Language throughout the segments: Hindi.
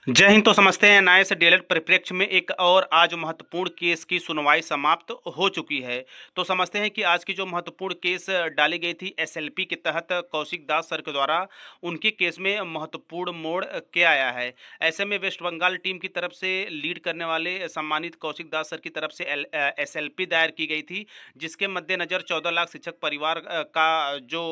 जय हिंद। तो समझते हैं न्याय से डीएलएड परिप्रेक्ष्य में एक और आज महत्वपूर्ण केस की सुनवाई समाप्त हो चुकी है। तो समझते हैं कि आज की जो महत्वपूर्ण केस डाली गई थी एसएलपी के तहत कौशिक दास सर के द्वारा, उनके केस में महत्वपूर्ण मोड़ क्या आया है। ऐसे में वेस्ट बंगाल टीम की तरफ से लीड करने वाले सम्मानित कौशिक दास सर की तरफ से एसएलपी दायर की गई थी, जिसके मद्देनजर 14 लाख शिक्षक परिवार का जो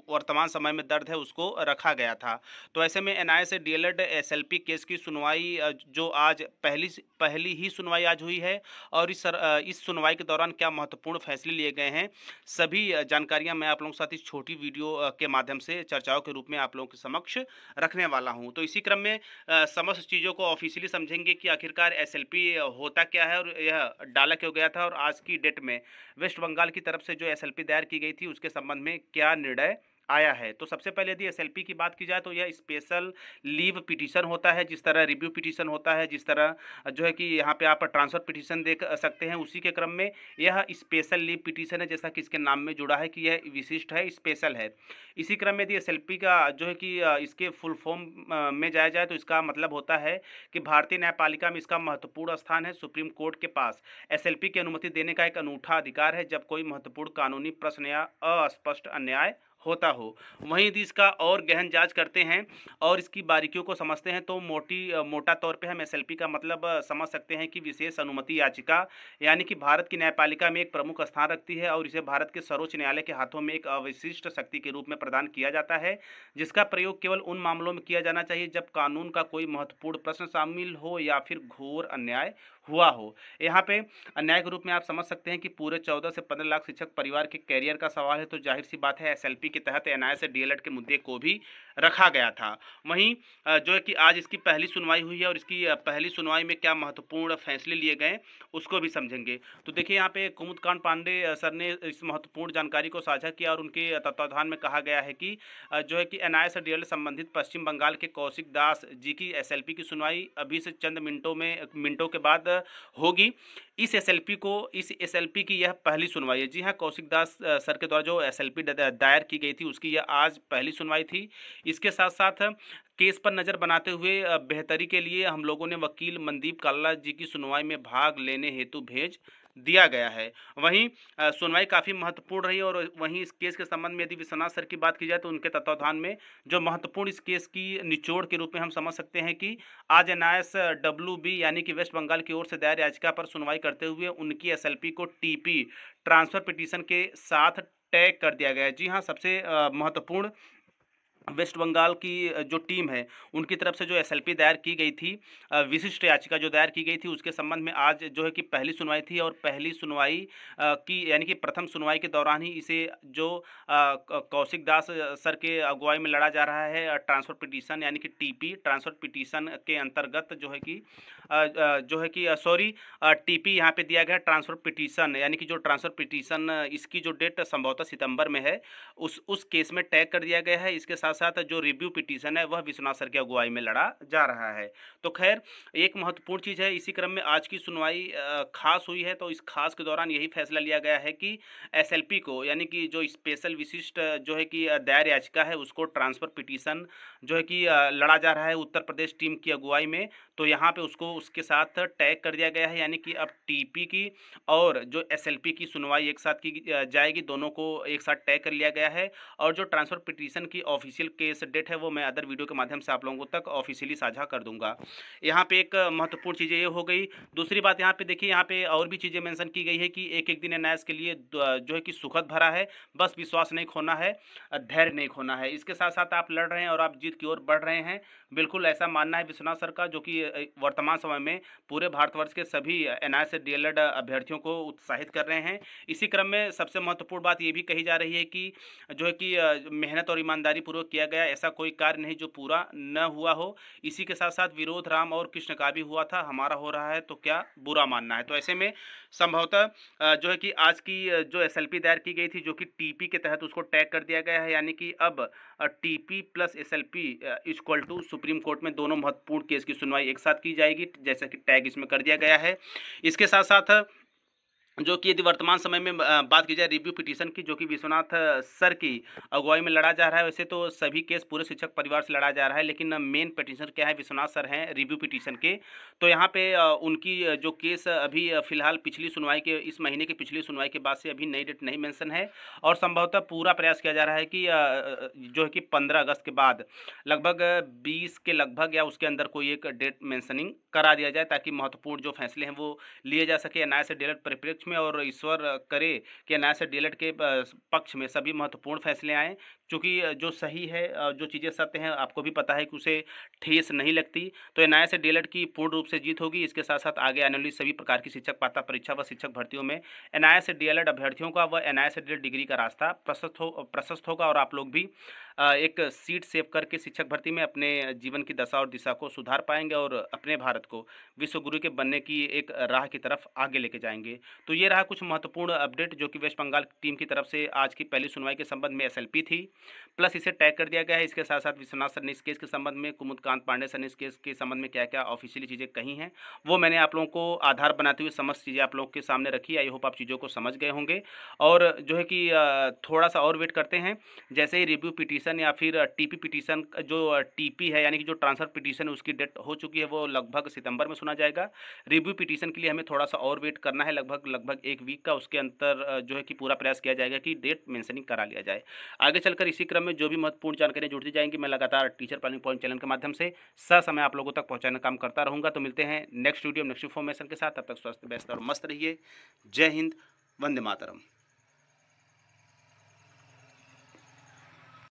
वर्तमान समय में दर्द है उसको रखा गया था। तो ऐसे में एनआईए से डीएलएड एसएलपी केस की सुनवाई जो आज पहली ही सुनवाई आज हुई है, और इस सुनवाई के दौरान क्या महत्वपूर्ण फैसले लिए गए हैं, सभी जानकारियां मैं आप लोगों के साथ इस छोटी वीडियो के माध्यम से चर्चाओं के रूप में आप लोगों के समक्ष रखने वाला हूं। तो इसी क्रम में समस्त चीज़ों को ऑफिशियली समझेंगे कि आखिरकार एसएलपी होता क्या है और यह डाला क्यों गया था, और आज की डेट में वेस्ट बंगाल की तरफ से जो एसएलपी दायर की गई थी उसके संबंध में क्या निर्णय आया है। तो सबसे पहले यदि एसएलपी की बात की जाए तो यह स्पेशल लीव पिटीशन होता है, जिस तरह रिव्यू पिटीशन होता है, जिस तरह जो है कि यहाँ पे आप ट्रांसफर पिटीशन देख सकते हैं, उसी के क्रम में यह स्पेशल लीव पिटीशन है, जैसा कि इसके नाम में जुड़ा है कि यह विशिष्ट है, स्पेशल है। इसी क्रम में यदि एसएलपी का जो है कि इसके फुल फॉर्म में जाया जाए तो इसका मतलब होता है कि भारतीय न्यायपालिका में इसका महत्वपूर्ण स्थान है। सुप्रीम कोर्ट के पास एसएलपी की अनुमति देने का एक अनूठा अधिकार है जब कोई महत्वपूर्ण कानूनी प्रश्न या अस्पष्ट अन्याय होता हो। वहीं यदि इसका और गहन जांच करते हैं और इसकी बारीकियों को समझते हैं तो मोटा तौर पे हम एसएलपी का मतलब समझ सकते हैं कि विशेष अनुमति याचिका, यानी कि भारत की न्यायपालिका में एक प्रमुख स्थान रखती है और इसे भारत के सर्वोच्च न्यायालय के हाथों में एक अविशिष्ट शक्ति के रूप में प्रदान किया जाता है, जिसका प्रयोग केवल उन मामलों में किया जाना चाहिए जब कानून का कोई महत्वपूर्ण प्रश्न शामिल हो या फिर घोर अन्याय हुआ हो। यहाँ पे अन्याय के रूप में आप समझ सकते हैं कि पूरे 14 से 15 लाख शिक्षक परिवार के कैरियर का सवाल है, तो जाहिर सी बात है एसएलपी के तहत एनआईए से डीएलएड के मुद्दे को भी रखा गया था। वहीं जो है कि आज इसकी पहली सुनवाई हुई है और इसकी पहली सुनवाई में क्या महत्वपूर्ण फैसले लिए गए उसको भी समझेंगे। तो देखिए यहाँ पे कुमुदकांत पांडे सर ने इस महत्वपूर्ण जानकारी को साझा किया और उनके तत्वाधान में कहा गया है कि जो है कि एनआईए से डीएलएड संबंधित पश्चिम बंगाल के कौशिक दास जी की एसएलपी की सुनवाई अभी से चंद मिनटों के बाद होगी। इस एसएलपी की यह पहली सुनवाई है। जी हाँ, कौशिक दास सर के द्वारा जो एसएलपी दायर की गई थी उसकी यह आज पहली सुनवाई थी। इसके साथ साथ केस पर नज़र बनाते हुए बेहतरी के लिए हम लोगों ने वकील मनदीप काल्ला जी की सुनवाई में भाग लेने हेतु भेज दिया गया है। वहीं सुनवाई काफ़ी महत्वपूर्ण रही, और वहीं इस केस के संबंध में यदि विश्वनाथ सर की बात की जाए तो उनके तत्वाधान में जो महत्वपूर्ण इस केस की निचोड़ के रूप में हम समझ सकते हैं कि आज एनआईएस डब्ल्यूबी यानी कि वेस्ट बंगाल की ओर से दायर याचिका पर सुनवाई करते हुए उनकी एसएलपी को टीपी ट्रांसफर पिटीशन के साथ टैग कर दिया गया है। जी हाँ, सबसे महत्वपूर्ण वेस्ट बंगाल की जो टीम है उनकी तरफ से जो एसएलपी दायर की गई थी, विशिष्ट याचिका जो दायर की गई थी उसके संबंध में आज जो है कि पहली सुनवाई थी, और पहली सुनवाई की यानी कि प्रथम सुनवाई के दौरान ही इसे जो कौशिक दास सर के अगुवाई में लड़ा जा रहा है ट्रांसफर पिटीशन यानी कि टीपी ट्रांसफर पिटीशन के अंतर्गत जो है कि सॉरी टीपी यहाँ पे दिया गया ट्रांसफर पिटीशन, यानी कि जो ट्रांसफर पिटीशन इसकी जो डेट संभवतः सितंबर में है उस केस में टैग कर दिया गया है। इसके साथ साथ जो रिव्यू पिटीशन है वह विश्वनाथ सर की अगुवाई में लड़ा जा रहा है। तो खैर एक महत्वपूर्ण चीज़ है, इसी क्रम में आज की सुनवाई खास हुई है। तो इस खास के दौरान यही फैसला लिया गया है कि एसएलपी को यानी कि जो स्पेशल विशिष्ट जो है कि दायर याचिका है उसको ट्रांसफर पिटीशन जो है कि लड़ा जा रहा है उत्तर प्रदेश टीम की अगुवाई में, तो यहाँ पे उसको उसके साथ टैग कर दिया गया है, यानी कि अब टीपी की और जो एसएलपी की सुनवाई एक साथ की जाएगी, दोनों को एक साथ टैग कर लिया गया है। और जो ट्रांसफर पिटीशन की ऑफिशियल केस डेट है वो मैं अदर वीडियो के माध्यम से आप लोगों तक ऑफिशियली साझा कर दूंगा। यहाँ पे एक महत्वपूर्ण चीज़ें ये हो गई। दूसरी बात यहाँ पे देखिए, यहाँ पे और भी चीज़ें मेंशन की गई है कि एक एक दिन एनआईएस के लिए जो है कि सुखद भरा है, बस विश्वास नहीं खोना है, धैर्य नहीं खोना है। इसके साथ साथ आप लड़ रहे हैं और आप जीत की ओर बढ़ रहे हैं, बिल्कुल ऐसा मानना है विश्वनाथ सर का, जो कि वर्तमान समय में पूरे भारतवर्ष के सभी एनआईएस से डीएलएड अभ्यर्थियों को उत्साहित कर रहे हैं। इसी क्रम में सबसे महत्वपूर्ण बात ये भी कही जा रही है कि जो है कि मेहनत और ईमानदारी पूर्वक किया गया ऐसा कोई कार्य नहीं जो पूरा न हुआ हो। इसी के साथ साथ विरोध राम और कृष्ण का भी हुआ था, हमारा हो रहा है तो क्या बुरा मानना है। तो ऐसे में संभवतः जो है कि आज की जो एसएलपी दायर की गई थी जो कि टीपी के तहत उसको टैग कर दिया गया है, यानी कि अब TP plus SLP equal to Supreme Court में दोनों महत्वपूर्ण केस की सुनवाई एक साथ की जाएगी, जैसा कि टैग इसमें कर दिया गया है। इसके साथ साथ जो कि यदि वर्तमान समय में बात की जाए रिव्यू पिटीशन की, जो कि विश्वनाथ सर की अगुवाई में लड़ा जा रहा है। वैसे तो सभी केस पूरे शिक्षक परिवार से लड़ा जा रहा है, लेकिन मेन पिटीशनर क्या है, विश्वनाथ सर हैं रिव्यू पिटीशन के। तो यहाँ पे उनकी जो केस अभी फिलहाल पिछली सुनवाई के, इस महीने की पिछली सुनवाई के बाद से अभी नई डेट नहीं मेंशन है, और संभवतः पूरा प्रयास किया जा रहा है कि जो है कि 15 अगस्त के बाद लगभग 20 के लगभग या उसके अंदर कोई एक डेट मेंशनिंग करा दिया जाए, ताकि महत्वपूर्ण जो फैसले हैं वो लिए जा सके न्याय से डीएलएड परिप्रेक्ष्य में। और ईश्वर करे कि न्याय से डीएलएड के पक्ष में सभी महत्वपूर्ण फैसले आएँ, क्योंकि जो सही है, जो चीज़ें सत्य हैं, आपको भी पता है कि उसे ठेस नहीं लगती। तो न्याय से डीएलएड की पूर्ण रूप से जीत होगी। इसके साथ साथ आगे आने वाली सभी प्रकार की शिक्षक पात्रता परीक्षा व शिक्षक भर्तियों में एनआईए से डीएलएड अभ्यर्थियों का व एनआईए से डीएलएड डिग्री का रास्ता प्रशस्त होगा, और आप लोग भी एक सीट सेव करके शिक्षक भर्ती में अपने जीवन की दशा और दिशा को सुधार पाएंगे, और अपने भारत को विश्व गुरु के बनने की एक राह की तरफ आगे लेके जाएंगे। तो ये रहा कुछ महत्वपूर्ण अपडेट, जो कि वेस्ट बंगाल टीम की तरफ से आज की पहली सुनवाई के संबंध में एसएलपी थी, प्लस इसे टैग कर दिया गया है। इसके साथ साथ विश्वनाथ सर ने इस केस के संबंध में, कुमुदकांत पांडे सर ने इस केस के संबंध में क्या क्या ऑफिशियली चीज़ें कही हैं, वो मैंने आप लोगों को आधार बनाते हुए समस्त चीज़ें आप लोगों के सामने रखी। आई होप आप चीज़ों को समझ गए होंगे। और जो है कि थोड़ा सा और वेट करते हैं, जैसे ही रिव्यू पिटीशन या फिर टीपी पिटीशन, जो टीपी है यानी कि जो ट्रांसफर पिटीशन है, उसकी डेट हो चुकी है, वो लगभग सितंबर में सुना जाएगा। रिव्यू पिटीशन के लिए हमें थोड़ा सा और वेट करना है, लगभग एक वीक का। उसके अंतर जो है कि पूरा प्रयास किया जाएगा कि डेट मेंशनिंग करा लिया जाए। आगे चलकर इसी क्रम में जो भी महत्वपूर्ण जानकारियाँ जुड़ती जाएंगी, मैं लगातार टीचर प्लानिंग पॉइंट चैनल के माध्यम से ससमय आप लोगों तक पहुंचाने का काम करता रहूँगा। तो मिलते हैं नेक्स्ट वीडियो नेक्स्ट इन्फॉर्मेशन के साथ। तब तक स्वस्थ व्यस्त और मस्त रहिए। जय हिंद, वंदे मातरम।